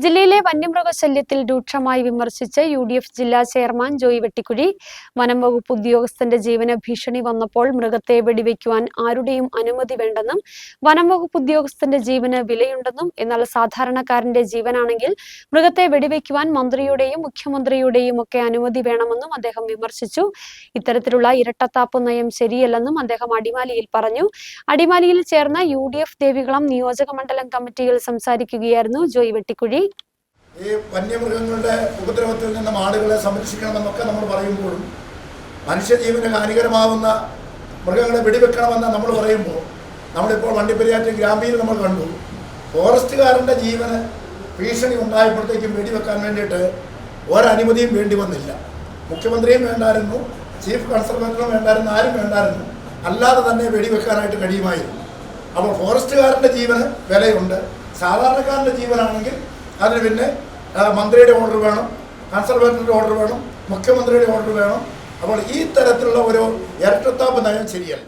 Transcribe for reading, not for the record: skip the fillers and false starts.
ജില്ലയിലെ വന്യമൃഗശല്യത്തിൽ രൂക്ഷമായി വിമർശിച്ച് UDF ജില്ലാ ചെയർമാൻ ജോയി വെട്ടിക്കുഴി. വനം വകുപ്പ് ഉദ്യോഗസ്ഥന്റെ ജീവന് ഭീഷണി വന്നപ്പോൾ മൃഗത്തെ വെടിവെക്കുവാൻ ആരുടെയും അനുമതി വേണ്ടെന്നും വനം വകുപ്പ് ഉദ്യോഗസ്ഥന്റെ ജീവന് വിലയുണ്ടെന്നും എന്നാൽ സാധാരണക്കാരന്റെ ജീവനാണെങ്കിൽ മൃഗത്തെ വെടിവെക്കുവാൻ മന്ത്രിയുടെയും മുഖ്യമന്ത്രിയുടെയും ഒക്കെ അനുമതി വേണമെന്നും അദ്ദേഹം വിമർശിച്ചു. ഇത്തരത്തിലുള്ള ഇരട്ടത്താപ്പ് നയം ശരിയല്ലെന്നും അദ്ദേഹം അടിമാലിയിൽ പറഞ്ഞു. അടിമാലിയിൽ ചേർന്ന UDF ദേവികുളം നിയോജക മണ്ഡലം കമ്മിറ്റിയിൽ സംസാരിക്കുകയായിരുന്നു ജോയി വെട്ടിക്കുഴി. ഈ വന്യമൃഗങ്ങളുടെ ഉപദ്രവത്തിൽ നിന്നും ആളുകളെ സംരക്ഷിക്കണമെന്നൊക്കെ നമ്മൾ പറയുമ്പോഴും മനുഷ്യജീവന് ഹാനികരമാവുന്ന മൃഗങ്ങളെ വെടിവെക്കണമെന്ന് നമ്മൾ പറയുമ്പോൾ നമ്മളിപ്പോൾ വണ്ടിപ്പെരിയാറ്റ് ഗ്രാമീയിൽ നമ്മൾ കണ്ടു. ഫോറസ്റ്റുകാരൻ്റെ ജീവന് ഭീഷണി ഉണ്ടായപ്പോഴത്തേക്കും വെടിവെക്കാൻ വേണ്ടിയിട്ട് ഒരനുമതിയും വേണ്ടി വന്നില്ല. മുഖ്യമന്ത്രിയും വേണ്ടായിരുന്നു, ചീഫ് കൺസർവേറ്ററും വേണ്ടായിരുന്നു, ആരും വേണ്ടായിരുന്നു. അല്ലാതെ തന്നെ വെടിവെക്കാനായിട്ട് കഴിയുമായിരുന്നു. അപ്പോൾ ഫോറസ്റ്റുകാരൻ്റെ ജീവന് വിലയുണ്ട്. സാധാരണക്കാരൻ്റെ ജീവനാണെങ്കിൽ അതിന് പിന്നെ മന്ത്രിയുടെ ഓർഡർ വേണം, കൺസർവേറ്ററുടെ ഓർഡർ വേണം, മുഖ്യമന്ത്രിയുടെ ഓർഡർ വേണം. അപ്പോൾ ഈ തരത്തിലുള്ള ഒരു ഇരട്ടത്താപ്പ് നയം ശരിയല്ല.